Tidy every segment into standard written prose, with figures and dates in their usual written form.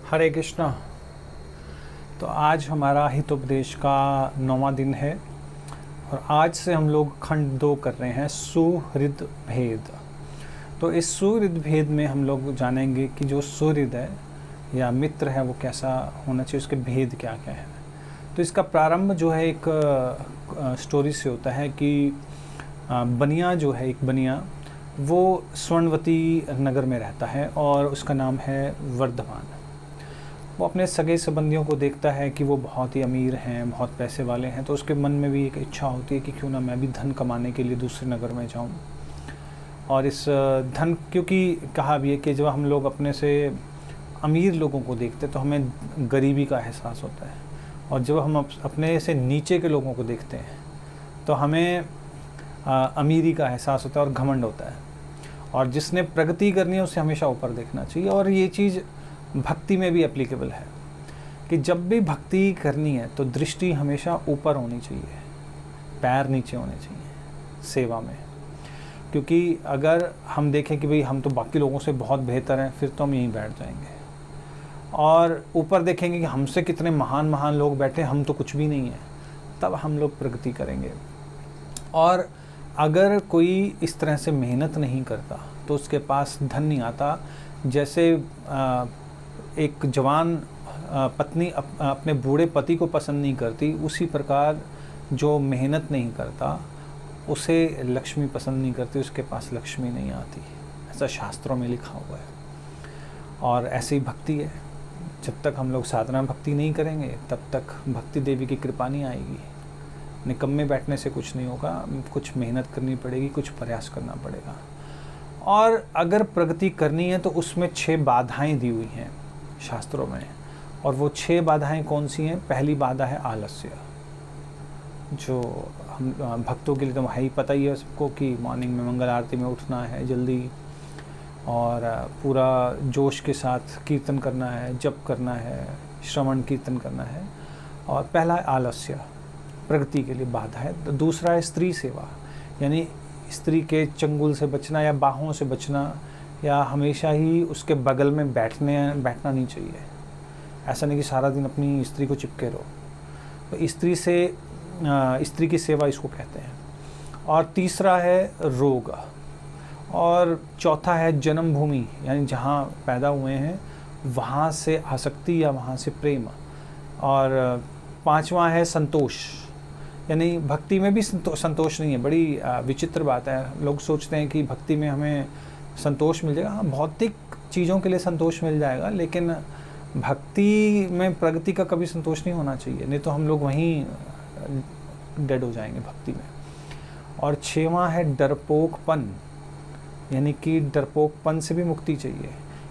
हरे कृष्णा। तो आज हमारा हितोपदेश का 9वां दिन है और आज से हम लोग खंड 2 कर रहे हैं, सुहृद भेद। तो इस सुहृद भेद में हम लोग जानेंगे कि जो सुहृद है या मित्र है वो कैसा होना चाहिए, उसके भेद क्या क्या है। तो इसका प्रारंभ जो है एक स्टोरी से होता है कि बनिया जो है, एक बनिया, वो स्वर्णवती नगर में रहता है और उसका नाम है वर्धमान। वो अपने सगे संबंधियों को देखता है कि वो बहुत ही अमीर हैं, बहुत पैसे वाले हैं, तो उसके मन में भी एक इच्छा होती है कि क्यों ना मैं भी धन कमाने के लिए दूसरे नगर में जाऊं। और इस धन, क्योंकि कहा भी है कि जब हम लोग अपने से अमीर लोगों को देखते हैं तो हमें गरीबी का एहसास होता है, और जब हम अपने से नीचे के लोगों को देखते हैं तो हमें अमीरी का एहसास होता है और घमंड होता है। और जिसने प्रगति करनी है उसे हमेशा ऊपर देखना चाहिए। और ये चीज़ भक्ति में भी एप्लीकेबल है कि जब भी भक्ति करनी है तो दृष्टि हमेशा ऊपर होनी चाहिए, पैर नीचे होने चाहिए सेवा में। क्योंकि अगर हम देखें कि भाई हम तो बाकी लोगों से बहुत बेहतर हैं, फिर तो हम यहीं बैठ जाएंगे। और ऊपर देखेंगे कि हमसे कितने महान महान लोग बैठे, हम तो कुछ भी नहीं है, तब हम लोग प्रगति करेंगे। और अगर कोई इस तरह से मेहनत नहीं करता तो उसके पास धन नहीं आता। जैसे एक जवान पत्नी अपने बूढ़े पति को पसंद नहीं करती, उसी प्रकार जो मेहनत नहीं करता उसे लक्ष्मी पसंद नहीं करती, उसके पास लक्ष्मी नहीं आती। ऐसा शास्त्रों में लिखा हुआ है। और ऐसी ही भक्ति है, जब तक हम लोग साधना भक्ति नहीं करेंगे तब तक भक्ति देवी की कृपा नहीं आएगी। निकम्मे बैठने से कुछ नहीं होगा, कुछ मेहनत करनी पड़ेगी, कुछ प्रयास करना पड़ेगा। और अगर प्रगति करनी है तो उसमें 6 बाधाएं दी हुई हैं शास्त्रों में। और वो 6 बाधाएं कौन सी हैं? पहली बाधा है आलस्य, जो हम भक्तों के लिए तो है ही, पता ही है सबको कि मॉर्निंग में मंगल आरती में उठना है जल्दी और पूरा जोश के साथ कीर्तन करना है, जप करना है, श्रवण कीर्तन करना है। और पहला है आलस्य, प्रगति के लिए बाधा है। तो दूसरा है स्त्री सेवा, यानी स्त्री के चंगुल से बचना या बाहों से बचना, या हमेशा ही उसके बगल में बैठना नहीं चाहिए। ऐसा नहीं कि सारा दिन अपनी स्त्री को चिपके रहो। तो स्त्री की सेवा इसको कहते हैं। और तीसरा है रोग, और चौथा है जन्मभूमि, यानी जहाँ पैदा हुए हैं वहाँ से आसक्ति या वहाँ से प्रेम। और 5वां है संतोष, यानी भक्ति में भी संतोष नहीं है। बड़ी विचित्र बात है, लोग सोचते हैं कि भक्ति में हमें संतोष मिल जाएगा। हाँ, भौतिक चीज़ों के लिए संतोष मिल जाएगा, लेकिन भक्ति में प्रगति का कभी संतोष नहीं होना चाहिए, नहीं तो हम लोग वहीं डेड हो जाएंगे भक्ति में। और 6वां है डरपोकपन, यानी कि डरपोकपन से भी मुक्ति चाहिए।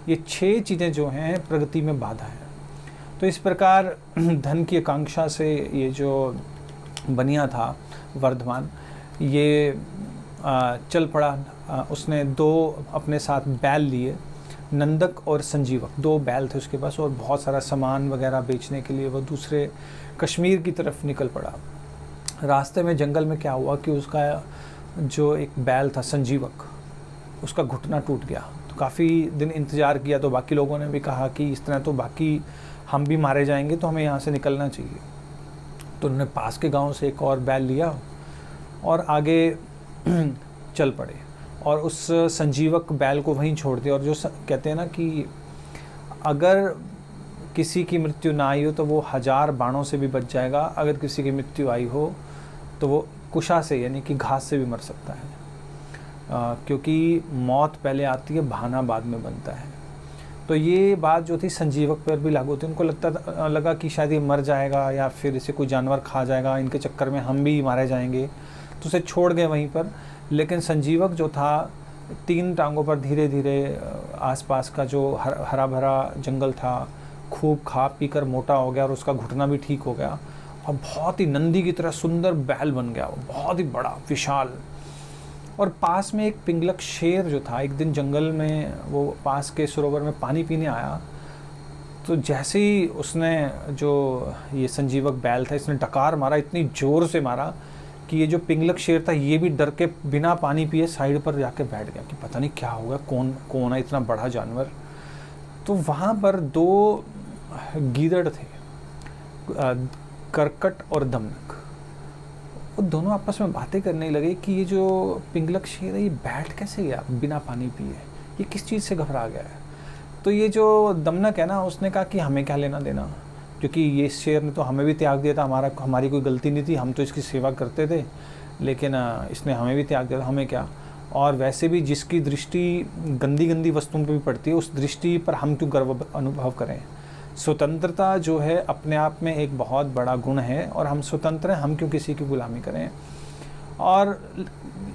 ये 6 चीज़ें जो हैं प्रगति में बाधा है। तो इस प्रकार धन की आकांक्षा से ये जो बनिया था वर्धमान, ये चल पड़ा। उसने 2 अपने साथ बैल लिए, नंदक और संजीवक, 2 बैल थे उसके पास, और बहुत सारा सामान वगैरह बेचने के लिए वो दूसरे कश्मीर की तरफ निकल पड़ा। रास्ते में जंगल में क्या हुआ कि उसका जो एक बैल था संजीवक, उसका घुटना टूट गया। तो काफ़ी दिन इंतज़ार किया, तो बाकी लोगों ने भी कहा कि इस तरह तो बाकी हम भी मारे जाएंगे, तो हमें यहाँ से निकलना चाहिए। तो उन्होंने पास के गांव से एक और बैल लिया और आगे चल पड़े, और उस संजीवक बैल को वहीं छोड़ दिया। और जो कहते हैं ना कि अगर किसी की मृत्यु ना आई हो तो वो 1000 बाणों से भी बच जाएगा, अगर किसी की मृत्यु आई हो तो वो कुशा से, यानी कि घास से भी मर सकता है। क्योंकि मौत पहले आती है, बहाना बाद में बनता है। तो ये बात जो थी संजीवक पर भी लागू थी। उनको लगा कि शायद ये मर जाएगा या फिर इसे कोई जानवर खा जाएगा, इनके चक्कर में हम भी मारे जाएंगे, तो उसे छोड़ गए वहीं पर। लेकिन संजीवक जो था 3 टांगों पर धीरे धीरे आसपास का जो हरा भरा जंगल था, खूब खा पी कर मोटा हो गया और उसका घुटना भी ठीक हो गया, और बहुत ही नंदी की तरह सुंदर बैल बन गया, वो बहुत ही बड़ा विशाल। और पास में एक पिंगलक शेर जो था, एक दिन जंगल में वो पास के सरोवर में पानी पीने आया। तो जैसे ही उसने, जो ये संजीवक बैल था, इसने डकार मारा, इतनी ज़ोर से मारा कि ये जो पिंगलक शेर था ये भी डर के बिना पानी पिए साइड पर जाके बैठ गया कि पता नहीं क्या होगा, कौन है इतना बड़ा जानवर। तो वहाँ पर 2 गीदड़ थे, करकट और दमनक, वो दोनों आपस में बातें करने लगे कि ये जो पिंगलक शेर है ये बैठ कैसे गया बिना पानी पिए, ये किस चीज़ से घबरा गया है। तो ये जो दमनक है ना, उसने कहा कि हमें क्या लेना देना, क्योंकि ये शेर ने तो हमें भी त्याग दिया था, हमारी कोई गलती नहीं थी, हम तो इसकी सेवा करते थे, लेकिन इसने हमें भी त्याग दिया था, हमें क्या। और वैसे भी जिसकी दृष्टि गंदी गंदी वस्तुओं पर भी पड़ती है, उस दृष्टि पर हम क्यों गर्व अनुभव करें। स्वतंत्रता जो है अपने आप में एक बहुत बड़ा गुण है, और हम स्वतंत्र हैं, हम क्यों किसी की गुलामी करें। और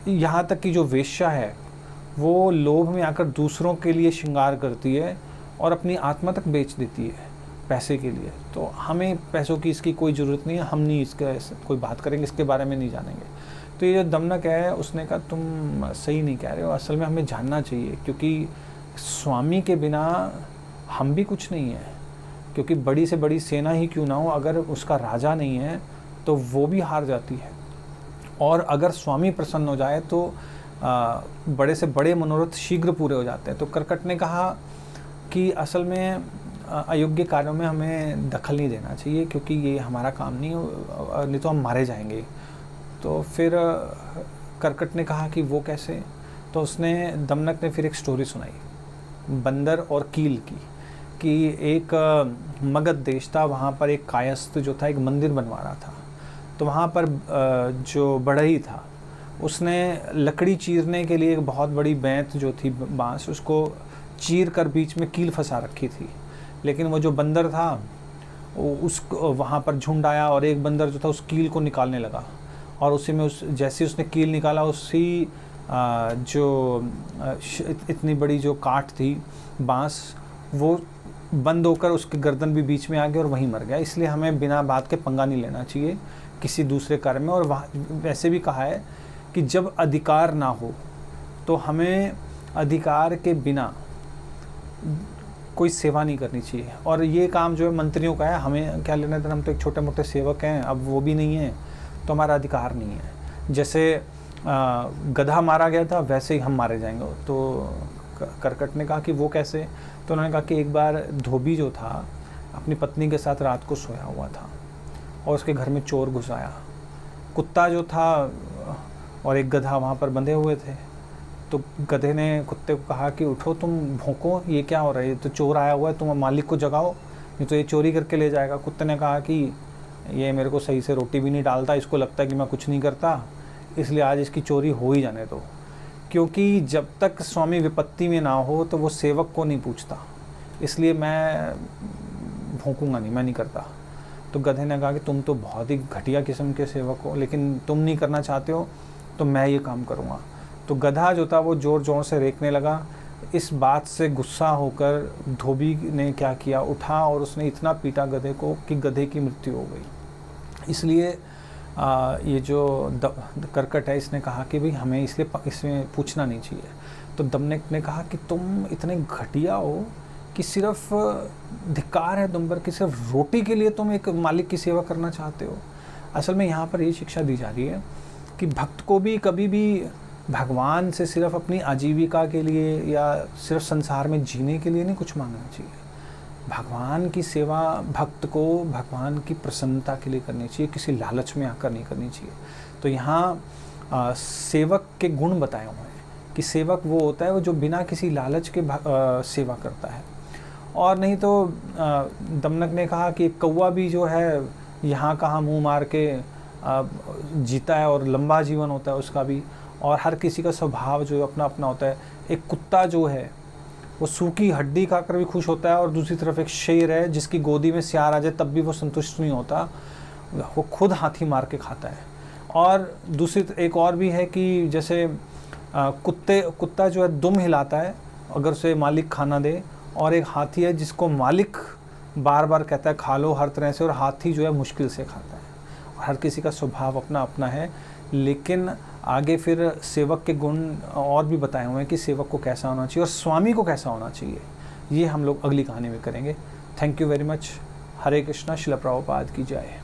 यहाँ तक कि जो वेश्या है वो लोभ में आकर दूसरों के लिए श्रृंगार करती है और अपनी आत्मा तक बेच देती है पैसे के लिए। तो हमें पैसों की इसकी कोई ज़रूरत नहीं है, हम नहीं इसका कोई बात करेंगे, इसके बारे में नहीं जानेंगे। तो ये जो दमनक है उसने कहा तुम सही नहीं कह रहे हो, असल में हमें जानना चाहिए, क्योंकि स्वामी के बिना हम भी कुछ नहीं है। क्योंकि बड़ी से बड़ी सेना ही क्यों ना हो, अगर उसका राजा नहीं है तो वो भी हार जाती है, और अगर स्वामी प्रसन्न हो जाए तो बड़े से बड़े मनोरथ शीघ्र पूरे हो जाते हैं। तो करकट ने कहा कि असल में अयोग्य कार्यों में हमें दखल नहीं देना चाहिए, क्योंकि ये हमारा काम नहीं तो हम मारे जाएंगे। तो फिर करकट ने कहा कि वो कैसे। तो उसने दमनक ने फिर एक स्टोरी सुनाई बंदर और कील की, कि एक मगध देश था, वहाँ पर एक कायस्थ जो था एक मंदिर बनवा रहा था। तो वहाँ पर जो बढ़ई था उसने लकड़ी चीरने के लिए एक बहुत बड़ी बैंत जो थी बांस, उसको चीर कर बीच में कील फंसा रखी थी। लेकिन वो जो बंदर था उसको वहाँ पर झुंड आया, और एक बंदर जो था उस कील को निकालने लगा, और उसी में जैसे उसने कील निकाला, उसी जो इतनी बड़ी जो काठ थी बांस, वो बंद होकर उसके गर्दन भी बीच में आ गया और वहीं मर गया। इसलिए हमें बिना बात के पंगा नहीं लेना चाहिए किसी दूसरे कार्य में। और वैसे भी कहा है कि जब अधिकार ना हो तो हमें अधिकार के बिना कोई सेवा नहीं करनी चाहिए। और ये काम जो है मंत्रियों का है, हमें क्या लेना देना, हम तो एक छोटे मोटे सेवक हैं, अब वो भी नहीं है तो हमारा अधिकार नहीं है। जैसे गधा मारा गया था वैसे ही हम मारे जाएंगे। तो करकट ने कहा कि वो कैसे। तो उन्होंने कहा कि एक बार धोबी जो था अपनी पत्नी के साथ रात को सोया हुआ था, और उसके घर में चोर घुस आया। कुत्ता जो था और एक गधा वहाँ पर बंधे हुए थे। तो गधे ने कुत्ते को कहा कि उठो, तुम भौंको, ये क्या हो रहा है, तो चोर आया हुआ है, तुम मालिक को जगाओ, नहीं तो ये चोरी करके ले जाएगा। कुत्ते ने कहा कि ये मेरे को सही से रोटी भी नहीं डालता, इसको लगता है कि मैं कुछ नहीं करता, इसलिए आज इसकी चोरी हो ही जाने दो। क्योंकि जब तक स्वामी विपत्ति में ना हो तो वो सेवक को नहीं पूछता, इसलिए मैं भौंकूंगा नहीं, मैं नहीं करता। तो गधे ने कहा कि तुम तो बहुत ही घटिया किस्म के सेवक हो, लेकिन तुम नहीं करना चाहते हो तो मैं ये काम करूँगा। तो गधा जो था वो ज़ोर ज़ोर से रेंकने लगा। इस बात से गुस्सा होकर धोबी ने क्या किया, उठा और उसने इतना पीटा गधे को कि गधे की मृत्यु हो गई। इसलिए ये जो करकट है इसने कहा कि भाई हमें इसमें पूछना नहीं चाहिए। तो दमनक ने कहा कि तुम इतने घटिया हो कि सिर्फ धिक्कार है तुम पर कि सिर्फ रोटी के लिए तुम एक मालिक की सेवा करना चाहते हो। असल में यहाँ पर ये शिक्षा दी जा रही है कि भक्त को भी कभी भी भगवान से सिर्फ अपनी आजीविका के लिए या सिर्फ संसार में जीने के लिए नहीं कुछ मांगना चाहिए। भगवान की सेवा भक्त को भगवान की प्रसन्नता के लिए करनी चाहिए, किसी लालच में आकर नहीं करनी चाहिए। तो यहाँ सेवक के गुण बताए हुए हैं कि सेवक वो होता है वो जो बिना किसी लालच के सेवा करता है। और नहीं तो दमनक ने कहा कि कौवा भी जो है यहाँ कहाँ मुँह मार के जीता है और लंबा जीवन होता है उसका भी, और हर किसी का स्वभाव जो अपना अपना होता है। एक कुत्ता जो है वो सूखी हड्डी खाकर भी खुश होता है, और दूसरी तरफ एक शेर है जिसकी गोदी में सियार आ जाए तब भी वो संतुष्ट नहीं होता, वो खुद हाथी मार के खाता है। और दूसरी एक और भी है कि जैसे कुत्ता जो है दुम हिलाता है अगर उसे मालिक खाना दे, और एक हाथी है जिसको मालिक बार बार कहता है खा लो हर तरह से, और हाथी जो है मुश्किल से खाता है। और हर किसी का स्वभाव अपना अपना है। लेकिन आगे फिर सेवक के गुण और भी बताए हुए हैं कि सेवक को कैसा होना चाहिए और स्वामी को कैसा होना चाहिए। ये हम लोग अगली कहानी में करेंगे। Thank you very much. Hare Krishna. Shrila Prabhupada की जय।